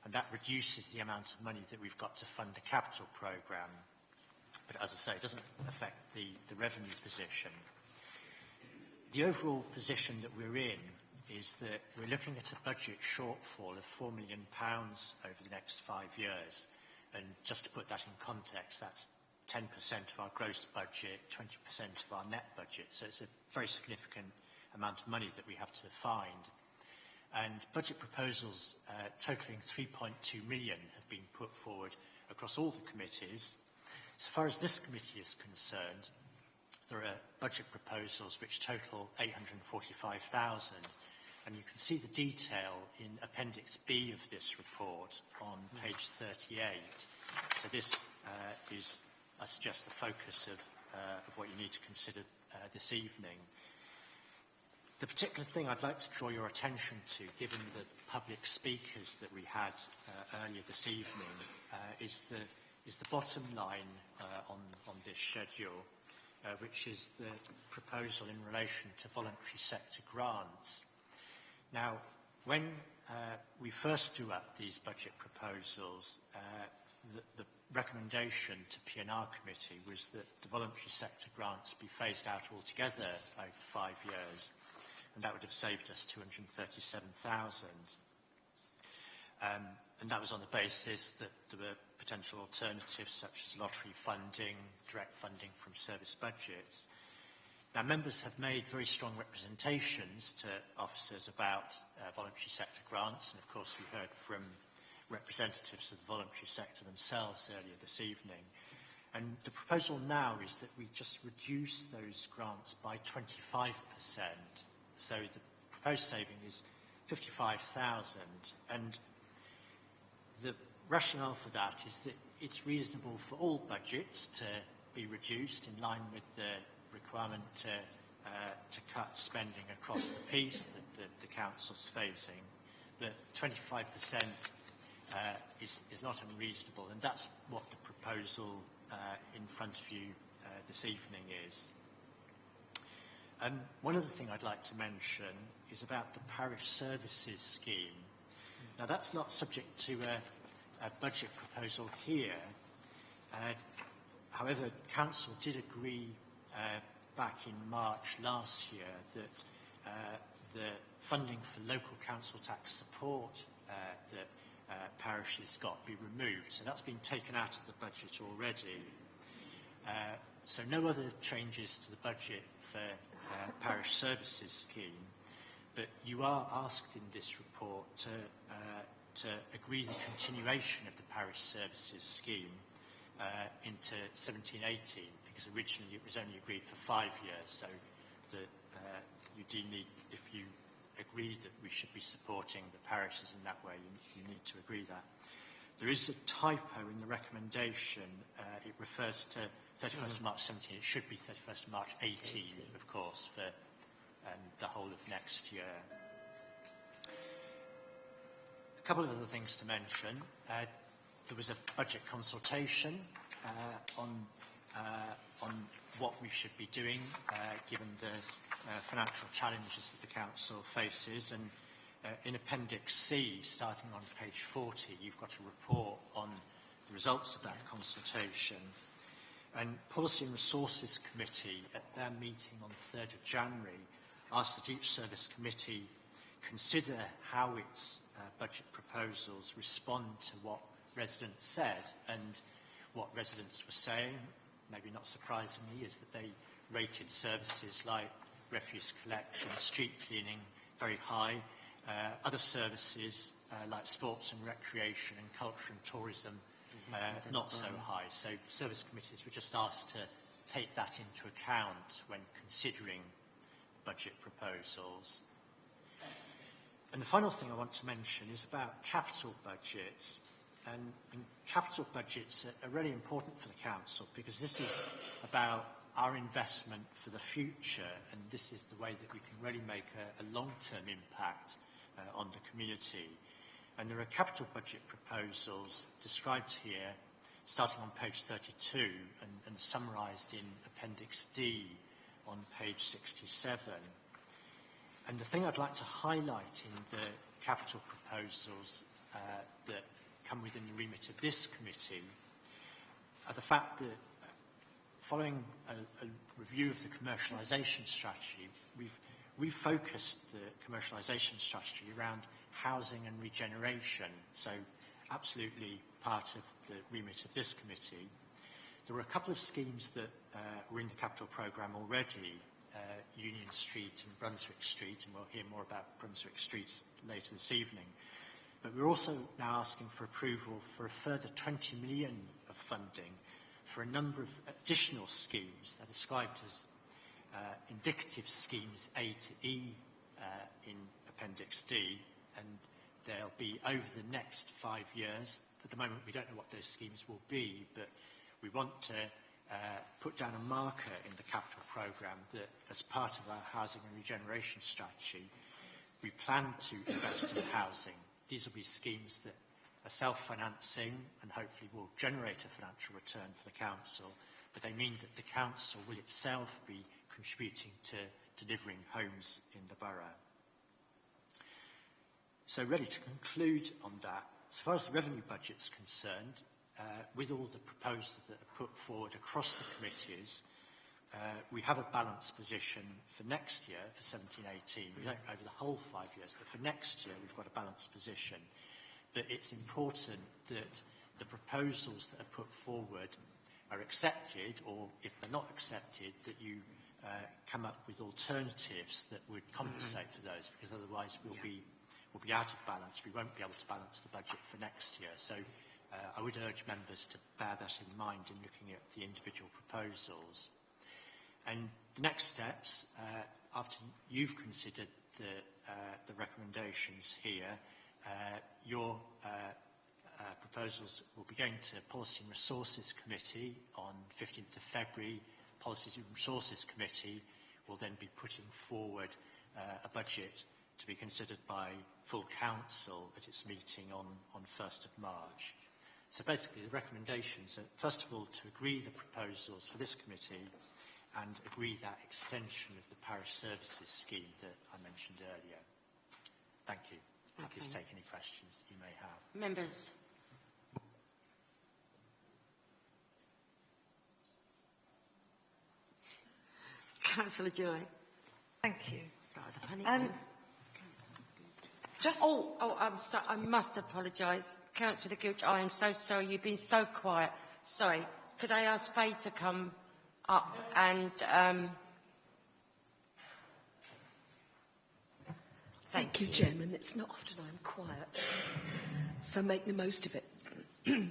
and that reduces the amount of money that we've got to fund the capital programme. But as I say, it doesn't affect the revenue position. The overall position that we're in is that we're looking at a budget shortfall of £4 million over the next 5 years. And just to put that in context, that's 10% of our gross budget, 20% of our net budget. So it's a very significant amount of money that we have to find. And budget proposals totalling 3.2 million have been put forward across all the committees. So far as this committee is concerned, there are budget proposals which total 845,000. And you can see the detail in Appendix B of this report on page 38. So this is, I suggest, the focus of what you need to consider this evening. The particular thing I'd like to draw your attention to, given the public speakers that we had earlier this evening, is the bottom line on this schedule, which is the proposal in relation to voluntary sector grants. Now, when we drew up these budget proposals, the recommendation to P&R Committee was that the voluntary sector grants be phased out altogether over 5 years, and that would have saved us 237,000. And that was on the basis that there were potential alternatives such as lottery funding, direct funding from service budgets. Now, members have made very strong representations to officers about voluntary sector grants, and of course we heard from representatives of the voluntary sector themselves earlier this evening. And the proposal now is that we just reduce those grants by 25%. So the proposed saving is 55,000. And the rationale for that is that it's reasonable for all budgets to be reduced in line with the requirement to cut spending across the piece that the Council's phasing. But 25% is not unreasonable, and that's what the proposal in front of you this evening is. One other thing I'd like to mention is about the parish services scheme. Now, that's not subject to a budget proposal here. However, Council did agree back in March last year that the funding for local council tax support that parishes got be removed. So that's been taken out of the budget already. So no other changes to the budget for parish services scheme, but you are asked in this report to agree the continuation of the parish services scheme into 17-18, because originally it was only agreed for 5 years, so that you do need, if you agree that we should be supporting the parishes in that way, you need to agree that. There is a typo in the recommendation. It refers to 31st of March 17. It should be 31st of March 18, of course, for the whole of next year. A couple of other things to mention. There was a budget consultation on what we should be doing given the financial challenges that the Council faces. And in Appendix C, starting on page 40, you've got a report on the results of that consultation. And Policy and Resources Committee, at their meeting on the 3rd of January, asked that each service committee consider how its budget proposals respond to what residents said. And what residents were saying, maybe not surprisingly, is that they rated services like refuse collection, street cleaning very high. Other services like sports and recreation and culture and tourism not so high. So service committees were just asked to take that into account when considering budget proposals. And the final thing I want to mention is about capital budgets. And capital budgets are really important for the Council, because this is about our investment for the future, and this is the way that we can really make a long-term impact on the community. And there are capital budget proposals described here, starting on page 32 and summarised in Appendix D on page 67. And the thing I'd like to highlight in the capital proposals that come within the remit of this committee are the fact that following a review of the commercialisation strategy, we've refocused the commercialisation strategy around housing and regeneration, so absolutely part of the remit of this committee. There were a couple of schemes that were in the capital programme already, Union Street and Brunswick Street, and we'll hear more about Brunswick Street later this evening. But we're also now asking for approval for a further 20 million of funding for a number of additional schemes that are described as indicative schemes A to E in Appendix D, and they'll be over the next 5 years. At the moment, we don't know what those schemes will be, but we want to put down a marker in the capital programme that as part of our housing and regeneration strategy, we plan to invest in housing. These will be schemes that are self-financing and hopefully will generate a financial return for the council, but they mean that the council will itself be contributing to delivering homes in the borough. So really to conclude on that, as far as the revenue budget is concerned, with all the proposals that are put forward across the committees, we have a balanced position for next year, for 17-18. We don't over the whole 5 years, but for next year we've got a balanced position. But it's important that the proposals that are put forward are accepted, or if they're not accepted, that you come up with alternatives that would compensate for those, because otherwise we'll be out of balance. We won't be able to balance the budget for next year. So I would urge members to bear that in mind in looking at the individual proposals. And the next steps, after you've considered the recommendations here, your proposals will be going to Policy and Resources Committee on 15th of February. Policy and Resources Committee will then be putting forward a budget to be considered by full council at its meeting on 1st of March. So basically the recommendations are, first of all, to agree the proposals for this committee and agree that extension of the parish services scheme that I mentioned earlier. Thank you. Happy to take any questions you may have. Members. Councillor Joy. Thank you. Start the panic. I'm sorry. I must apologise. Councillor Gooch, I am so sorry. You've been so quiet. Sorry. Could I ask Faye to come up and... Thank you, Chairman. It's not often I'm quiet, so make the most of it. Can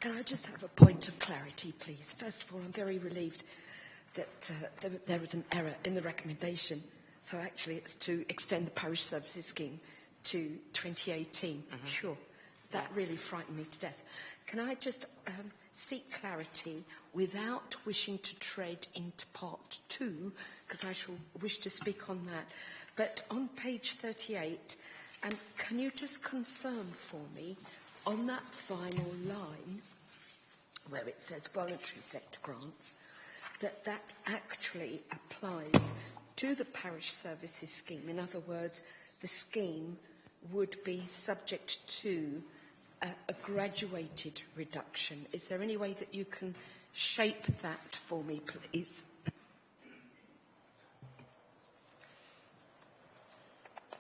I just have a point of clarity, please? First of all, I'm very relieved that there was an error in the recommendation. So actually it's to extend the parish services scheme to 2018. Sure. That really frightened me to death. Can I just seek clarity without wishing to tread into part 2, because I shall wish to speak on that. But on page 38, can you just confirm for me on that final line where it says voluntary sector grants, that actually applies to the parish services scheme? In other words, the scheme would be subject to a graduated reduction. Is there any way that you can shape that for me, please?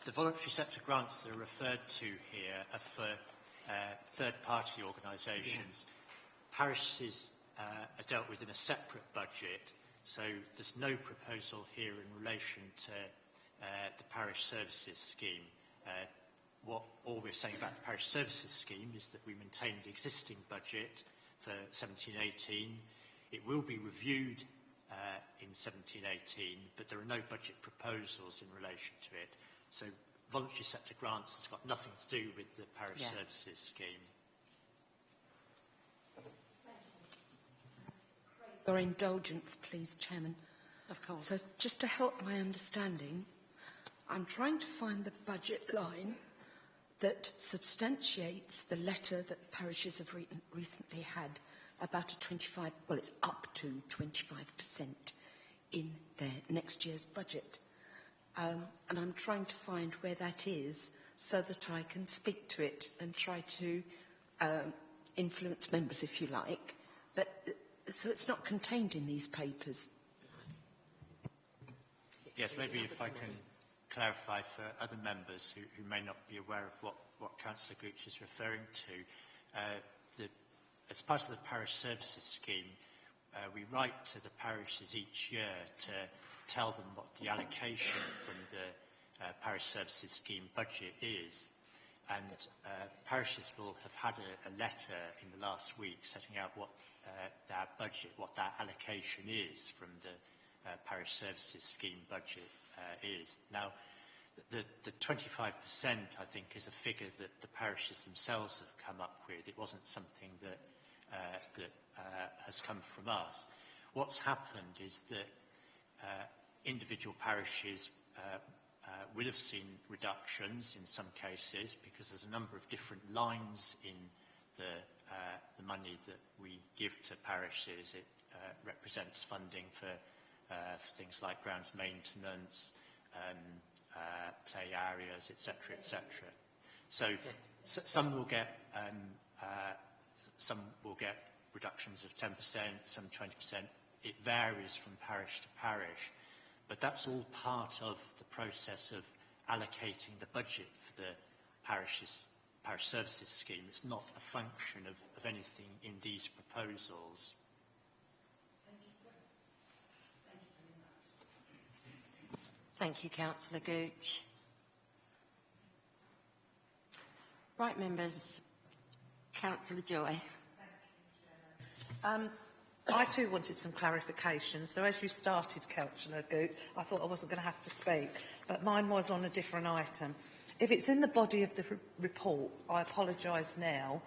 The voluntary sector grants that are referred to here are for third-party organisations. Parishes are dealt with in a separate budget, so there's no proposal here in relation to the parish services scheme. All we're saying about the parish services scheme is that we maintain the existing budget for 17-18. It will be reviewed in 17-18, but there are no budget proposals in relation to it. So voluntary sector grants has got nothing to do with the parish services scheme. Your indulgence, please, Chairman. Of course. So just to help my understanding, I'm trying to find the budget line that substantiates the letter that parishes have recently had about a 25, well, it's up to 25% in their next year's budget. And I'm trying to find where that is so that I can speak to it and try to influence members, if you like. But so it's not contained in these papers. Yes, maybe if I can clarify for other members who may not be aware of what Councillor Gooch is referring to. As part of the Parish Services Scheme, we write to the parishes each year to tell them what the allocation from the Parish Services Scheme budget is. And parishes will have had a letter in the last week setting out what their budget, what that allocation is from the Parish Services Scheme budget is. Now, the 25%, I think, is a figure that the parishes themselves have come up with. It wasn't something that has come from us. What's happened is that individual parishes will have seen reductions in some cases because there's a number of different lines in the money that we give to parishes. It represents funding for things like grounds maintenance, play areas, etc., etc. So some will get reductions of 10%, some 20%. It varies from parish to parish, but that's all part of the process of allocating the budget for the parish services scheme. It's not a function of anything in these proposals. Thank you, Councillor Gooch. Right, members. Councillor Joy. I too wanted some clarification. So as you started, Councillor Gooch, I thought I wasn't going to have to speak, but mine was on a different item. If it's in the body of the report, I apologise now,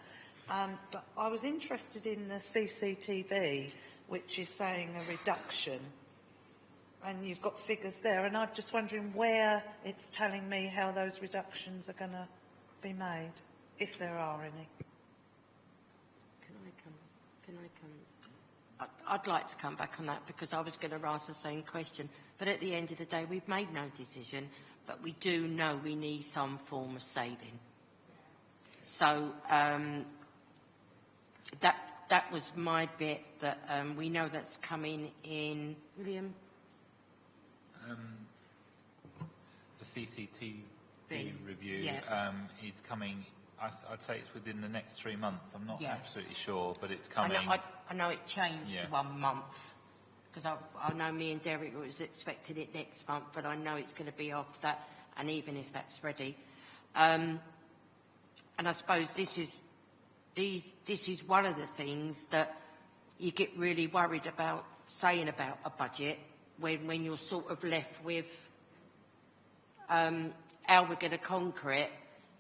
but I was interested in the CCTV, which is saying a reduction, and you've got figures there, and I'm just wondering where it's telling me how those reductions are going to be made, if there are any. Can I come? I'd like to come back on that because I was going to ask the same question. But at the end of the day, we've made no decision, but we do know we need some form of saving. So that was my bit that we know that's coming in. William? The CCTV review is coming. I'd say it's within the next 3 months. I'm not absolutely sure, but it's coming. I know it changed to 1 month because I know me and Derek was expecting it next month, but I know it's going to be after that, and even if that's ready. And I suppose this is one of the things that you get really worried about saying about a budget when you're sort of left with how we're going to conquer it.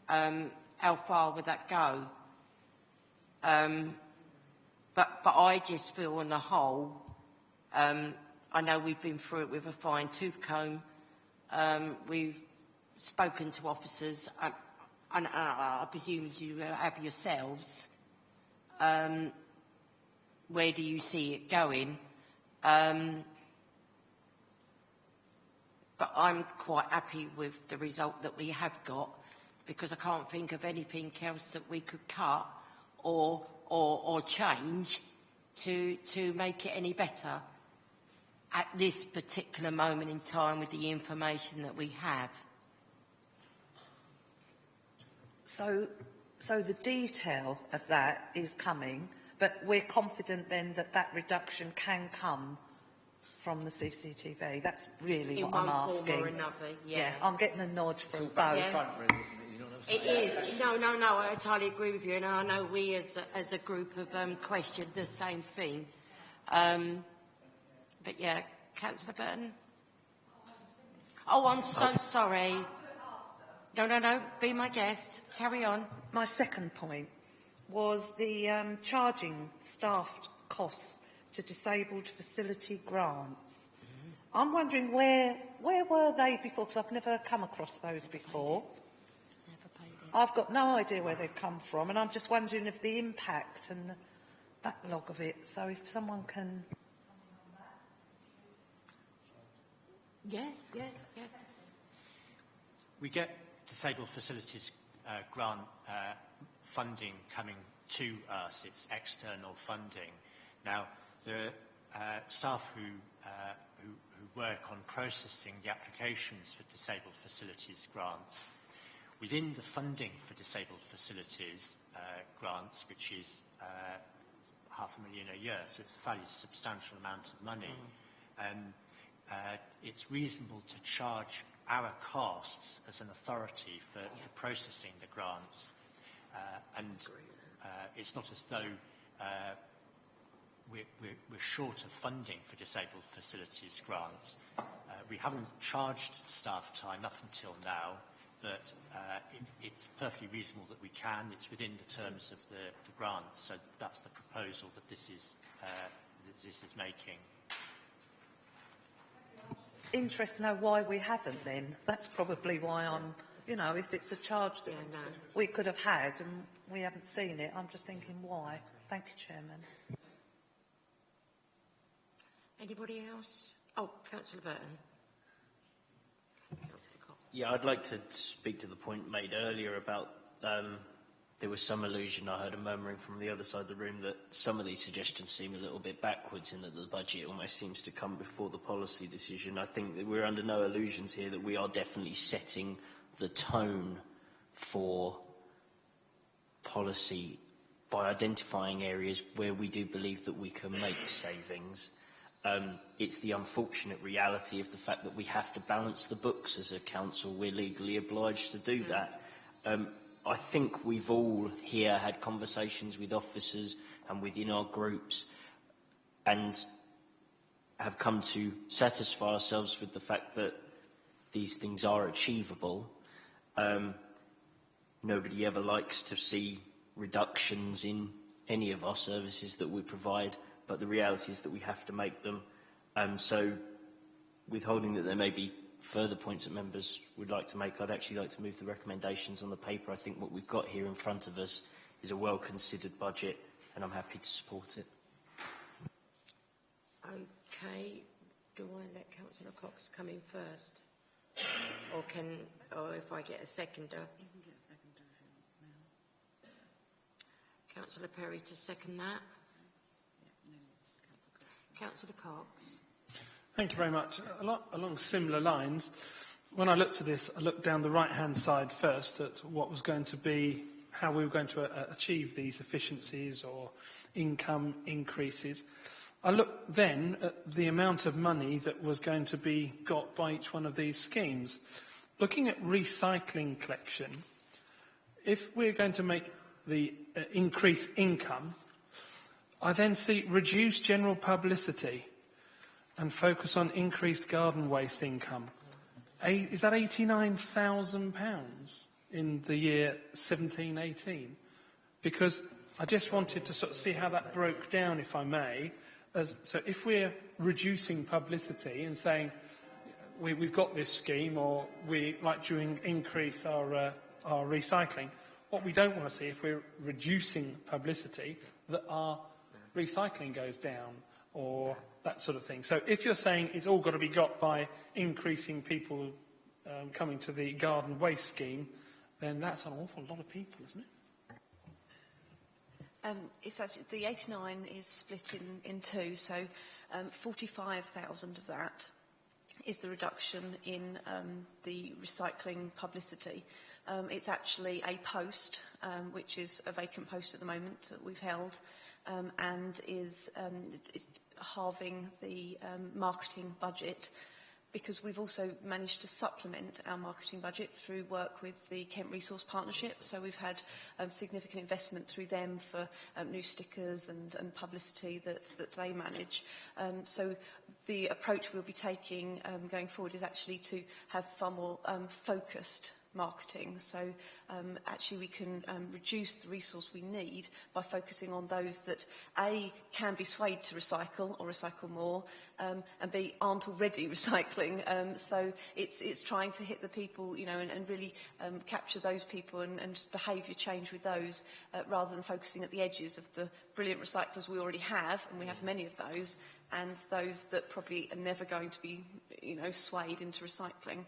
How far would that go? But I just feel on the whole, I know we've been through it with a fine-tooth comb. We've spoken to officers, and I presume you have yourselves. Where do you see it going? But I'm quite happy with the result that we have got, because I can't think of anything else that we could cut or change to make it any better at this particular moment in time with the information that we have. So the detail of that is coming, but we're confident then that that reduction can come from the CCTV. That's really what I'm asking. In one form or another, yeah. I'm getting a nod from both. Yeah. It is. No, I entirely agree with you, and I know we as a group have questioned the same thing. But yeah, Councillor Burton. Oh, I'm so sorry. No, be my guest. Carry on. My second point was the charging staff costs to disabled facility grants. I'm wondering where were they before, because I've never come across those before. I've got no idea where they've come from, and I'm just wondering if the impact and the backlog of it. So if someone can... Yeah. We get disabled facilities grant funding coming to us. It's external funding. Now, there are staff who work on processing the applications for disabled facilities grants. Within the funding for disabled facilities grants, which is £500,000 a year, so it's a fairly substantial amount of money, it's reasonable to charge our costs as an authority for processing the grants. It's not as though we're short of funding for disabled facilities grants. We haven't charged staff time up until now, but it's perfectly reasonable that we can. It's within the terms of the grant, so that's the proposal that this is making. Interested to know why we haven't then. That's probably why I'm, you know, if it's a charge that we could have had and we haven't seen it, I'm just thinking why. Thank you, Chairman. Anybody else? Oh, Councillor Burton. Yeah, I'd like to speak to the point made earlier about there was some allusion, I heard a murmuring from the other side of the room, that some of these suggestions seem a little bit backwards in that the budget almost seems to come before the policy decision. I think that we're under no illusions here that we are definitely setting the tone for policy by identifying areas where we do believe that we can make savings. It's the unfortunate reality of the fact that we have to balance the books as a council. We're legally obliged to do that. I think we've all here had conversations with officers and within our groups and have come to satisfy ourselves with the fact that these things are achievable. Nobody ever likes to see reductions in any of our services that we provide, but the reality is that we have to make them. So, withholding that there may be further points that members would like to make, I'd actually like to move the recommendations on the paper. I think what we've got here in front of us is a well-considered budget, and I'm happy to support it. Okay. Do I let Councillor Cox come in first? Or if I get a seconder? You can get a seconder if you want now. Councillor Perry to second that. Councillor Cox. Thank you very much. Along similar lines, when I looked at this, I looked down the right-hand side first at what was going to be, how we were going to achieve these efficiencies or income increases. I looked then at the amount of money that was going to be got by each one of these schemes. Looking at recycling collection, if we're going to make the increase income, I then see reduced general publicity and focus on increased garden waste income. Is that £89,000 in the year 17-18? Because I just wanted to sort of see how that broke down, if I may. So if we're reducing publicity and saying we've got this scheme, or we like to increase our recycling, what we don't want to see, if we're reducing publicity, that our recycling goes down or that sort of thing. So if you're saying it's all got to be got by increasing people coming to the garden waste scheme, then that's an awful lot of people, isn't it? It's actually, the 89 is split in two, so 45,000 of that is the reduction in the recycling publicity. It's actually a post, which is a vacant post at the moment that we've held, and is halving the marketing budget, because we've also managed to supplement our marketing budget through work with the Kent Resource Partnership. So we've had significant investment through them for new stickers and publicity that they manage. So the approach we'll be taking going forward is actually to have far more focused marketing. So actually we can reduce the resource we need by focusing on those that A, can be swayed to recycle or recycle more, and B, aren't already recycling. So it's trying to hit the people, you know, and really capture those people and behaviour change with those, rather than focusing at the edges of the brilliant recyclers we already have, and we have many of those, and those that probably are never going to be, swayed into recycling.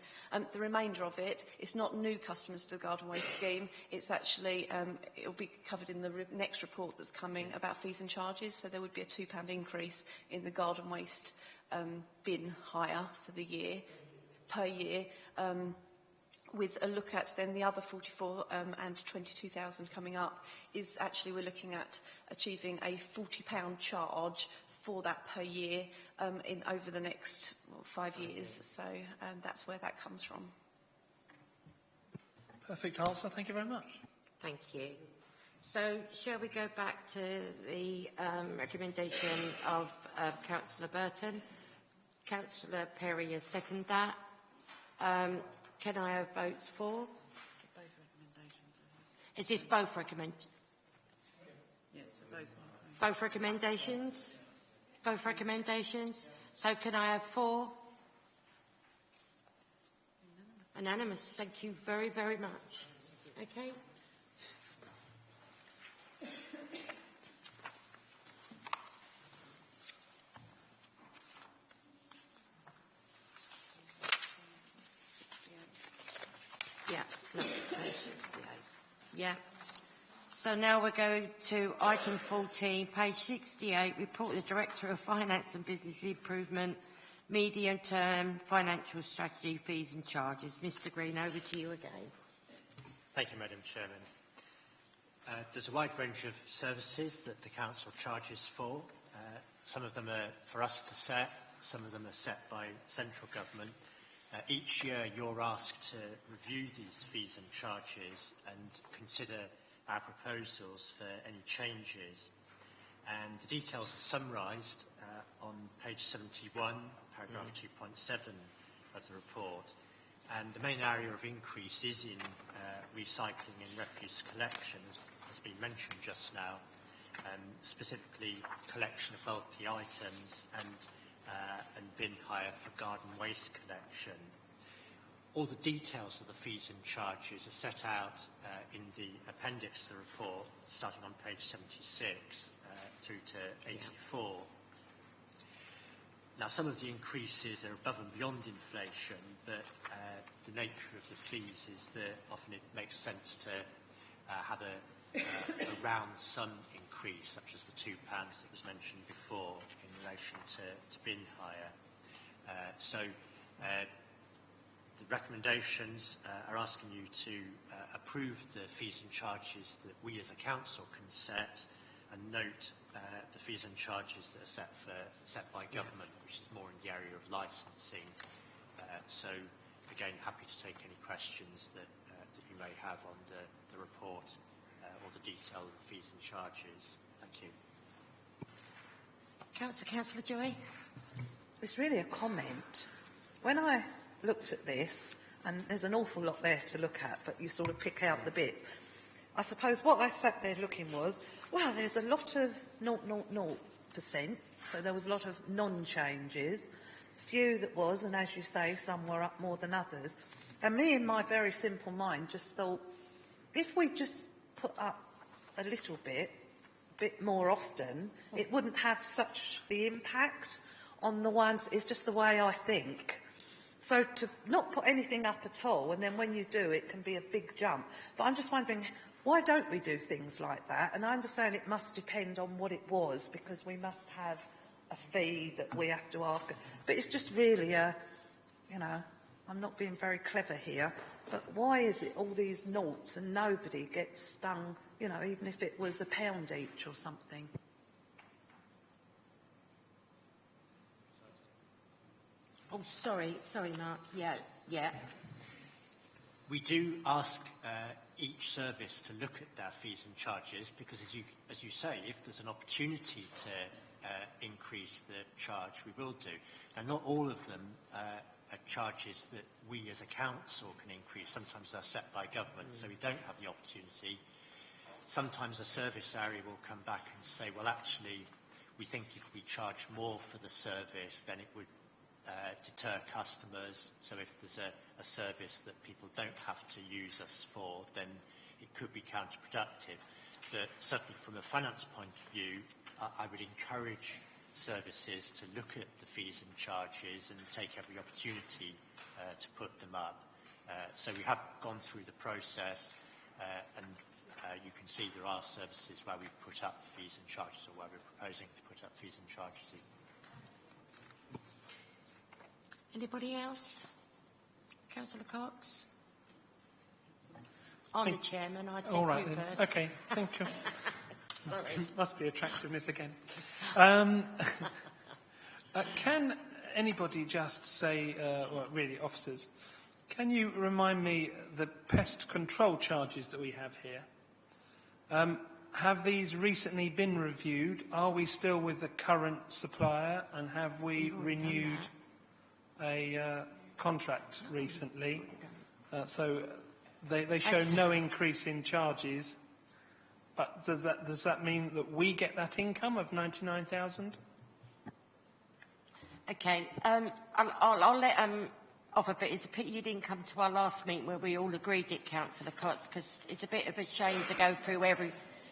The remainder of it, it's not new customers to the garden waste scheme. It's actually, it'll be covered in the next report that's coming about fees and charges. So there would be a £2 increase in the garden waste bin hire for the year, per year, with a look at then the other 44 and 22,000 coming up is actually we're looking at achieving a £40 charge for that per year over the next 5 years. So that's where that comes from. Perfect answer. Thank you very much. Thank you. So shall we go back to the recommendation of Councillor Burton? Councillor Perry has seconded that. Can I have votes for? Both recommendations. Is this both recommendations? Yes, both. Both recommendations? Both recommendations? So can I have for? Unanimous. Thank you very, very much. Okay. Yeah, no, yeah. So now we're going to item 14, page 68, report the Director of Finance and Business Improvement, medium-term financial strategy, fees and charges. Mr Green, over to you again. Thank you, Madam Chairman. There's a wide range of services that the Council charges for. Some of them are for us to set, some of them are set by central government. Each year you're asked to review these fees and charges and consider our proposals for any changes. And the details are summarised on page 71, paragraph 2.7 of the report. And the main area of increase is in recycling and refuse collection, as has been mentioned just now, specifically collection of bulky items and bin hire for garden waste collection. All the details of the fees and charges are set out in the appendix to the report, starting on page 76 through to 84. Now, some of the increases are above and beyond inflation, but the nature of the fees is that often it makes sense to have a round sum increase, such as the £2 that was mentioned before in relation to bin hire. The recommendations are asking you to approve the fees and charges that we as a council can set, and note the fees and charges that are set by government, which is more in the area of licensing. So again, happy to take any questions that you may have on the report or the detail of the fees and charges. Thank you. Councillor Joy. It's really a comment. When I looked at this, and there's an awful lot there to look at, but you sort of pick out the bits. I suppose what I sat there looking was, wow, there's a lot of 0.00%, so there was a lot of non-changes, few that was, and as you say, some were up more than others. And me, in my very simple mind, just thought, if we just put up a little bit more often, it wouldn't have such the impact on the ones. It's just the way I think. So to not put anything up at all, and then when you do, it can be a big jump. But I'm just wondering, why don't we do things like that? And I understand it must depend on what it was, because we must have a fee that we have to ask. But it's just really I'm not being very clever here, but why is it all these noughts and nobody gets stung, even if it was £1 each or something? Oh, sorry, Mark. Yeah. We do ask each service to look at their fees and charges, because as you say, if there's an opportunity to increase the charge, we will do. Now, not all of them are charges that we as a council can increase. Sometimes they're set by government, so we don't have the opportunity. Sometimes a service area will come back and say, well, actually, we think if we charge more for the service, then it would deter customers. So if there's a service that people don't have to use us for, then it could be counterproductive. But certainly from a finance point of view, I would encourage services to look at the fees and charges and take every opportunity to put them up. So we have gone through the process and you can see there are services where we've put up fees and charges or where we're proposing to put up fees and charges. Anybody else? Councillor Cox? I'm the chairman, I take All right, you then. first. Okay, thank you. Sorry. Must be attractiveness again. Can anybody just say, well, really, officers, can you remind me the pest control charges that we have here? Have these recently been reviewed? Are we still with the current supplier? And have we renewed a contract recently? So they show no increase in charges. But does that mean that we get that income of 99,000? Okay, I'll let offer, but it's a pity you didn't come to our last meeting where we all agreed it, Councillor Cox, because it's a bit of a shame to go through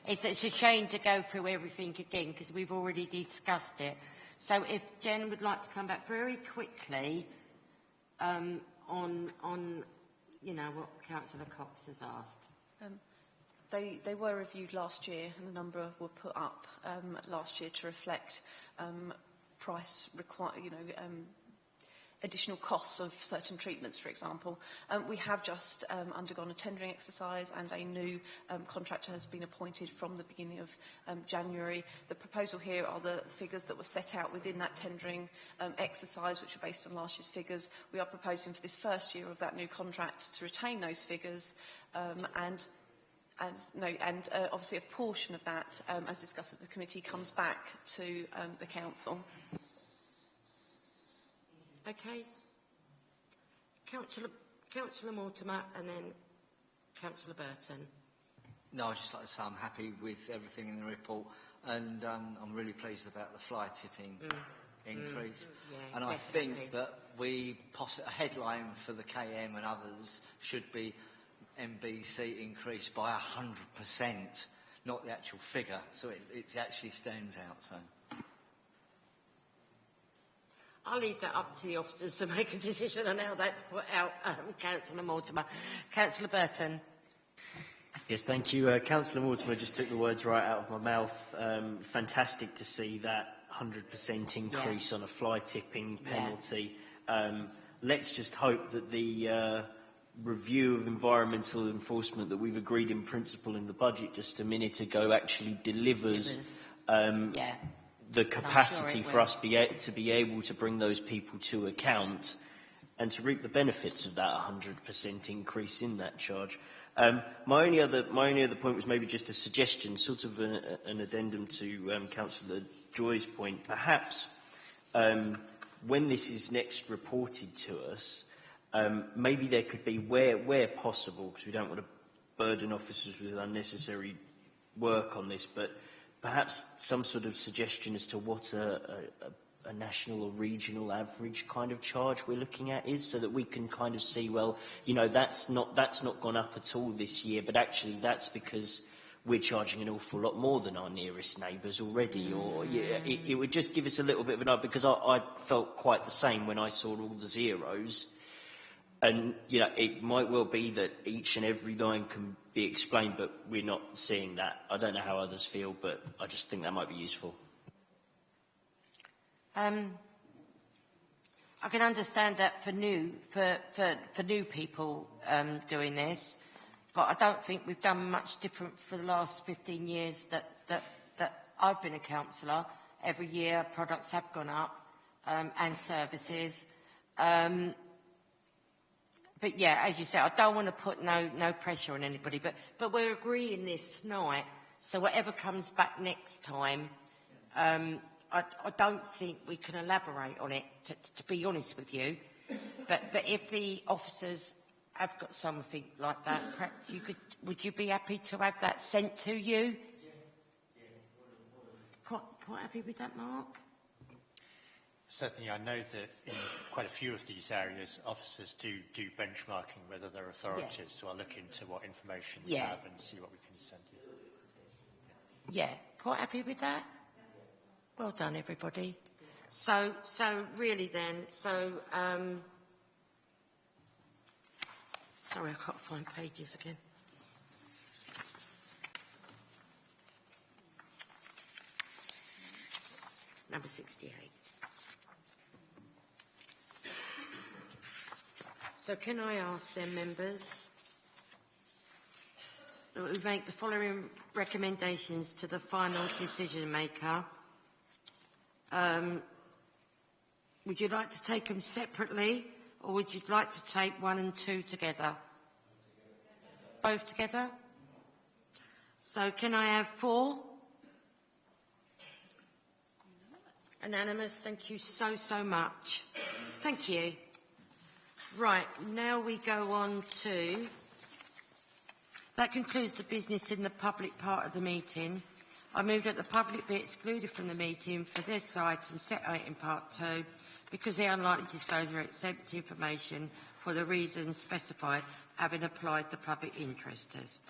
it's a shame to go through everything again because we've already discussed it. So if Jen would like to come back very quickly on you know what Councillor Cox has asked. They were reviewed last year, and a number were put up last year to reflect price additional costs of certain treatments, for example. We have just undergone a tendering exercise, and a new contractor has been appointed from the beginning of January. The proposal here are the figures that were set out within that tendering exercise, which are based on last year's figures. We are proposing for this first year of that new contract to retain those figures, and obviously a portion of that, as discussed at the committee, comes back to the council. Okay. Councillor Mortimer and then Councillor Burton. No, I'd just like to say I'm happy with everything in the report, and I'm really pleased about the fly tipping increase. Yeah, and definitely. I think that a headline for the KM and others should be MBC increased by 100%, not the actual figure, so it actually stands out. So I'll leave that up to the officers to make a decision on how that's put out. Councillor Mortimer. Councillor Burton. Yes, thank you. Councillor Mortimer just took the words right out of my mouth. Fantastic to see that 100% increase on a fly tipping penalty. Let's just hope that the review of environmental enforcement that we've agreed in principle in the budget just a minute ago actually delivers the capacity for us to be able to bring those people to account and to reap the benefits of that 100% increase in that charge. My only other point was maybe just a suggestion, sort of an addendum to Councillor Joy's point. Perhaps when this is next reported to us, maybe there could be, where possible, because we don't want to burden officers with unnecessary work on this, but perhaps some sort of suggestion as to what a national or regional average kind of charge we're looking at is, so that we can kind of see, well, you know, that's not gone up at all this year, but actually that's because we're charging an awful lot more than our nearest neighbours already. Or it would just give us a little bit of an idea, because I felt quite the same when I saw all the zeros. And, you know, it might well be that each and every line can be explained, but we're not seeing that. I don't know how others feel, but I just think that might be useful. I can understand that for new people doing this, but I don't think we've done much different for the last 15 years that I've been a councillor. Every year products have gone up and services. But yeah, as you say, I don't want to put no pressure on anybody, but we're agreeing this tonight. So whatever comes back next time, I don't think we can elaborate on it, to be honest with you. But if the officers have got something like that, perhaps would you be happy to have that sent to you? Quite happy with that, Mark? Certainly, I know that in quite a few of these areas, officers do benchmarking with other authorities, so I'll look into what information we have and see what we can send you. Yeah, quite happy with that? Well done, everybody. So really then, sorry, I can't find pages again. Number 68. So can I ask then, members, that we make the following recommendations to the final decision maker? Would you like to take them separately, or would you like to take 1 and 2 together? Both together? So can I have 4? Unanimous. Thank you so much. Thank you. Right, now we go on to... That concludes the business in the public part of the meeting. I move that the public be excluded from the meeting for this item set out in part 2 because they unlikely disclose or accept information for the reasons specified having applied the public interest test.